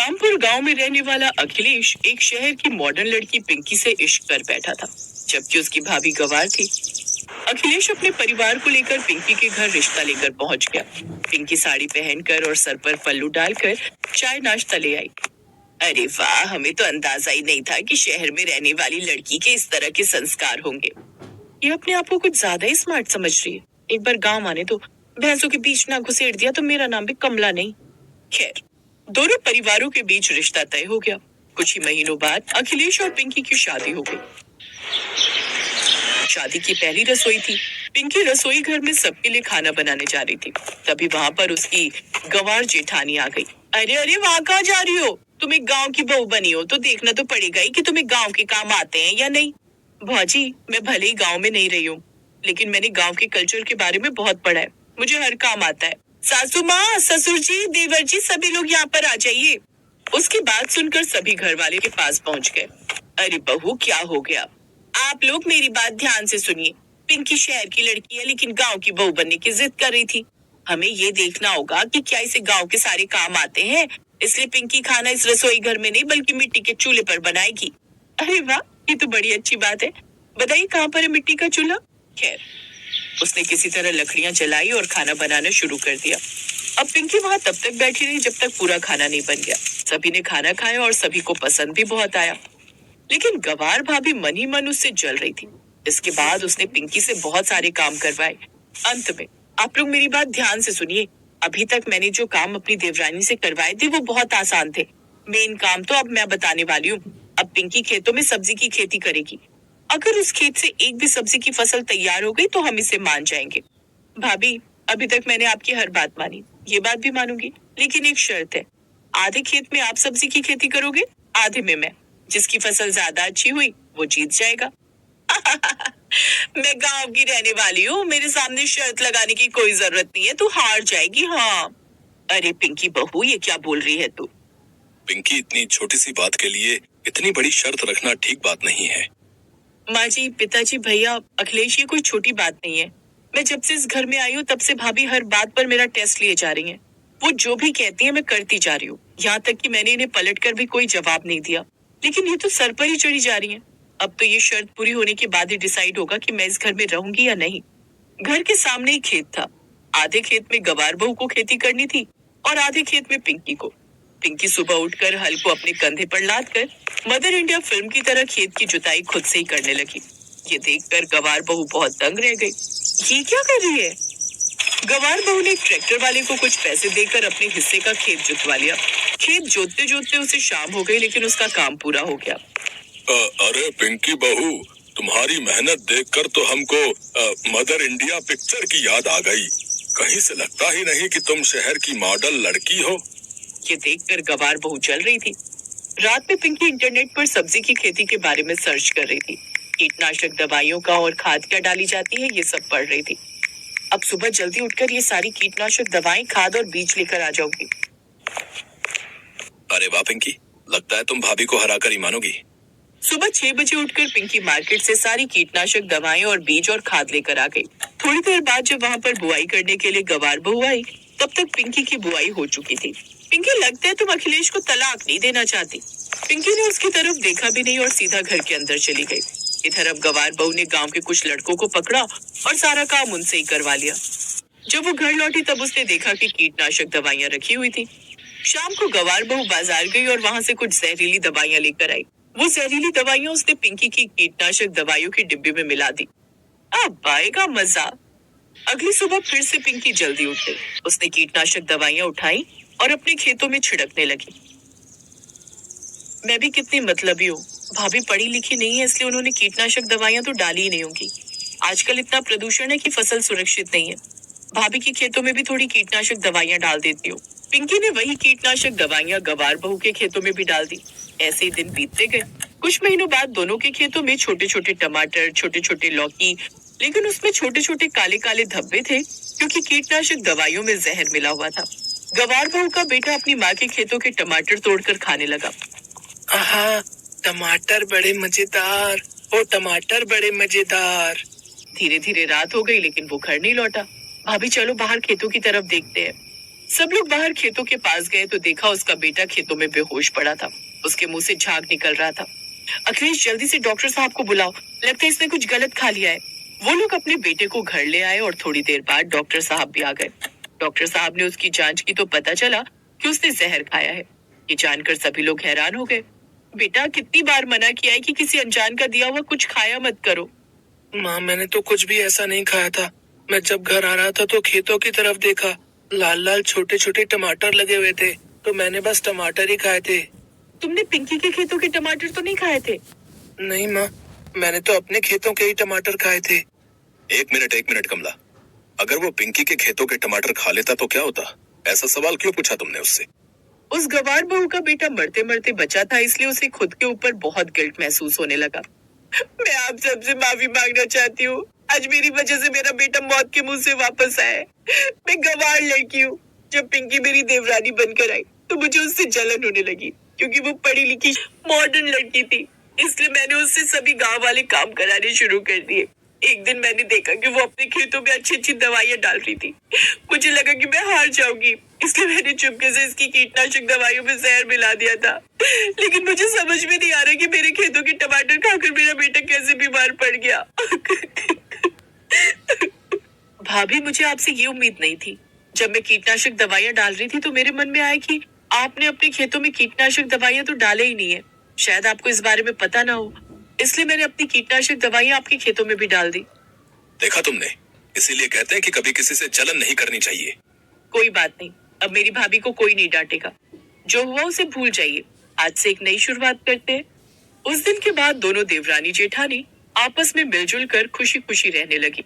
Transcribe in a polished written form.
रामपुर गांव में रहने वाला अखिलेश एक शहर की मॉडर्न लड़की पिंकी से इश्क कर बैठा था, जबकि उसकी भाभी गवार थी। अखिलेश अपने परिवार को लेकर पिंकी के घर रिश्ता लेकर पहुंच गया। पिंकी साड़ी पहनकर और सर पर पल्लू डालकर चाय नाश्ता ले आई। अरे वाह, हमें तो अंदाजा ही नहीं था कि शहर में रहने वाली लड़की के इस तरह के संस्कार होंगे। ये अपने आप को कुछ ज्यादा ही स्मार्ट समझ रही है। एक बार गांव आने तो भैंसों के बीच ना घुसेड़ दिया तो मेरा नाम भी कमला नहीं। खैर, दोनों परिवारों के बीच रिश्ता तय हो गया। कुछ ही महीनों बाद अखिलेश और पिंकी की शादी हो गई। शादी की पहली रसोई थी। पिंकी रसोई घर में सबके लिए खाना बनाने जा रही थी। तभी वहां पर उसकी गंवार जेठानी आ गई। अरे अरे, वहां कहाँ जा रही हो? तुम एक गांव की बहू बनी हो तो देखना तो पड़ेगा ही कि तुम्हें गांव के काम आते हैं या नहीं। भाजी, मैं भले ही गांव में नहीं रही हूँ, लेकिन मैंने गांव के कल्चर के बारे में बहुत पढ़ा है। मुझे हर काम आता है। सासू माँ, ससुर जी, देवर जी, सभी लोग यहाँ पर आ जाइए। उसकी बात सुनकर सभी घर वाले के पास पहुँच गए। अरे बहू, क्या हो गया? आप लोग मेरी बात ध्यान से सुनिए। पिंकी शहर की लड़की है, लेकिन गांव की बहू बनने की जिद कर रही थी। हमें ये देखना होगा कि क्या इसे गांव के सारे काम आते हैं। इसलिए पिंकी खाना इस रसोई घर में नहीं बल्कि मिट्टी के चूल्हे पर बनाएगी। अरे वाह, ये तो बड़ी अच्छी बात है। बताइए, कहाँ पर है मिट्टी का चूल्हा? खैर, उसने किसी तरह लकड़ियां जलाई और खाना बनाना शुरू कर दिया। अब पिंकी वहां तब तक बैठी रही जब तक पूरा खाना नहीं बन गया। सभी ने खाना खाया और सभी को पसंद भी बहुत आया, लेकिन गवार भाभी मन ही मन उससे जल रही थी। इसके बाद उसने पिंकी से बहुत सारे काम करवाए। अंत में, आप लोग मेरी बात ध्यान से सुनिए। अभी तक मैंने जो काम अपनी देवरानी से करवाए थे वो बहुत आसान थे। मेन काम तो अब मैं बताने वाली हूँ। अब पिंकी खेतों में सब्जी की खेती करेगी। अगर उस खेत से एक भी सब्जी की फसल तैयार हो गई तो हम इसे मान जाएंगे। भाभी, अभी तक मैंने आपकी हर बात मानी, ये बात भी मानूंगी, लेकिन एक शर्त है। आधे खेत में आप सब्जी की खेती करोगे, आधे में मैं। जिसकी फसल ज्यादा अच्छी हुई वो जीत जाएगा। मैं गांव की रहने वाली हूँ, मेरे सामने शर्त लगाने की कोई जरूरत नहीं है। तू हार जाएगी। हाँ। अरे पिंकी बहू, ये क्या बोल रही है तू? पिंकी, इतनी छोटी सी बात के लिए इतनी बड़ी शर्त रखना ठीक बात नहीं है। माँ जी, पिताजी, भैया, अखिलेश, ये कोई छोटी बात नहीं है। मैं जब से इस घर में आई हूँ तब से भाभी हर बात पर मेरा टेस्ट लिए जा रही हैं। वो जो भी कहती है मैं करती जा रही हूँ। यहाँ तक कि मैंने इन्हें पलटकर भी कोई जवाब नहीं दिया, लेकिन ये तो सर पर ही चढ़ी जा रही हैं। अब तो ये शर्त पूरी होने के बाद ही डिसाइड होगा कि मैं इस घर में रहूंगी या नहीं। घर के सामने ही खेत था। आधे खेत में गवार बहू को खेती करनी थी और आधे खेत में पिंकी को। पिंकी सुबह उठकर हल को अपने कंधे पर लादकर मदर इंडिया फिल्म की तरह खेत की जुताई खुद से ही करने लगी। ये देखकर गवार बहू बहुत दंग रह गई। ये क्या कर रही है? गवार बहू ने ट्रैक्टर वाले को कुछ पैसे देकर अपने हिस्से का खेत जुतवा लिया। खेत जोतते जोतते उसे शाम हो गई, लेकिन उसका काम पूरा हो गया। अरे पिंकी बहू, तुम्हारी मेहनत देखकर तो हमको मदर इंडिया पिक्चर की याद आ गई। कहीं से लगता ही नहीं कि तुम शहर की मॉडल लड़की हो। ये देखकर गवार बहू चल रही थी। रात में पिंकी इंटरनेट पर सब्जी की खेती के बारे में सर्च कर रही थी। कीटनाशक दवाइयों का और खाद क्या डाली जाती है ये सब पढ़ रही थी। अब सुबह जल्दी उठकर ये सारी कीटनाशक दवाएं, खाद और बीज लेकर आ जाऊंगी। अरे वाह पिंकी, लगता है तुम भाभी को हरा कर ही मानोगी। सुबह 6 बजे उठकर पिंकी मार्केट से सारी कीटनाशक दवाएं और बीज और खाद लेकर आ गई। थोड़ी देर बाद जब वहां पर बुआई करने के लिए गवार बहू आई, तब तक पिंकी की बुआई हो चुकी थी। पिंकी, लगता है तुम अखिलेश को तलाक नहीं देना चाहती। पिंकी ने उसकी तरफ देखा भी नहीं और सीधा घर के अंदर चली गई। इधर अब गवार बहू ने गांव के कुछ लड़कों को पकड़ा और सारा काम उनसे ही करवा लिया। जब वो घर लौटी तब उसने देखा कि कीटनाशक दवाइयां रखी हुई थी। शाम को गवार बहू बाजार गई और वहां से कुछ जहरीली दवाइयां लेकर आई। वो जहरीली दवाइयां उसने पिंकी की कीटनाशक दवाइयों की डिब्बी में मिला दी। अब आएगा मजा। अगली सुबह फिर से पिंकी जल्दी उठ गई। उसने कीटनाशक दवाइयां उठाई और अपने खेतों में छिड़कने लगी। मैं भी कितनी मतलबी हूँ। भाभी पढ़ी लिखी नहीं है, इसलिए उन्होंने कीटनाशक दवाइयां तो डाली ही नहीं होंगी। आजकल इतना प्रदूषण है कि फसल सुरक्षित नहीं है। भाभी के खेतों में भी थोड़ी कीटनाशक दवाइयां डाल देती हूँ। पिंकी ने वही कीटनाशक दवाइयां गवार बहू के खेतों में भी डाल दी। ऐसे ही दिन बीतते गए। कुछ महीनों बाद दोनों के खेतों में छोटे छोटे टमाटर, छोटे छोटे लौकी, लेकिन उसमें छोटे छोटे काले काले धब्बे थे, क्योंकि कीटनाशक दवाइयों में जहर मिला हुआ था। गवार बहू का बेटा अपनी माँ के खेतों के टमाटर तोड़कर खाने लगा। आहा, टमाटर बड़े मजेदार, ओ टमाटर बड़े मजेदार। धीरे धीरे रात हो गई, लेकिन वो घर नहीं लौटा। भाभी, चलो बाहर खेतों की तरफ देखते हैं। सब लोग बाहर खेतों के पास गए तो देखा उसका बेटा खेतों में बेहोश पड़ा था। उसके मुंह से झाग निकल रहा था। अखिलेश, जल्दी से डॉक्टर साहब को बुलाओ, लगता है इसने कुछ गलत खा लिया है। वो लोग अपने बेटे को घर ले आए और थोड़ी देर बाद डॉक्टर साहब भी आ गए। डॉक्टर साहब ने उसकी जांच की तो पता चला कि उसने जहर खाया है। ये जानकर सभी लोग हैरान हो गए। बेटा, कितनी बार मना किया है कि किसी अनजान का दिया हुआ कुछ खाया मत करो। माँ, मैंने तो कुछ भी ऐसा नहीं खाया था। मैं जब घर आ रहा था तो खेतों की तरफ देखा, लाल लाल छोटे छोटे टमाटर लगे हुए थे, तो मैंने बस टमाटर ही खाए थे। तुमने पिंकी के खेतों के टमाटर तो नहीं खाए थे? नहीं माँ, मैंने तो अपने खेतों के ही टमाटर खाए थे। एक मिनट कमला, अगर वो पिंकी के खेतों के टमाटर खा लेता तो क्या होता? ऐसा सवाल क्यों पूछा तुमने उससे? उस गवार बहू का बेटा मरते मरते बचा था, इसलिए उसे खुद के ऊपर बहुत गिल्ट महसूस होने लगा। मैं आप सबसे माफी मांगना चाहती हूँ। आज मेरी वजह से मेरा बेटा मौत के मुंह से वापस आया है। मैं गवार लड़की हूँ। जब पिंकी मेरी देवरानी बनकर आई तो मुझे उससे जलन होने लगी, क्योंकि वो पढ़ी लिखी मॉडर्न लड़की थी। इसलिए मैंने उससे सभी गांव वाले काम कराने शुरू कर दिए। एक दिन मैंने देखा कि वो अपने खेतों में अच्छी अच्छी दवाइयां डाल रही थी। मुझे लगा कि मैं हार जाऊंगी, इसलिए मैंने चुपके से इसकी कीटनाशक दवाइयों में जहर मिला दिया था। लेकिन मुझे समझ में नहीं आ रहा कि मेरे खेतों के टमाटर खाकर मेरा बेटा कैसे बीमार पड़ गया। भाभी, मुझे आपसे ये उम्मीद नहीं थी। जब मैं कीटनाशक दवाइयां डाल रही थी तो मेरे मन में आया कि आपने अपने खेतों में कीटनाशक दवाइयां तो डाले ही नहीं है। शायद आपको इस बारे में पता ना हो, इसलिए मैंने अपनी कीटनाशक दवाइयां आपके खेतों में भी डाल दी। देखा तुमने, इसीलिए कहते हैं कि कभी किसी से जलन नहीं करनी चाहिए। कोई बात नहीं, अब मेरी भाभी को कोई नहीं डांटेगा। जो हुआ उसे भूल जाइए। आज से एक नई शुरुआत करते हैं। उस दिन के बाद दोनों देवरानी जेठानी आपस में मिलजुल कर खुशी खुशी रहने लगी।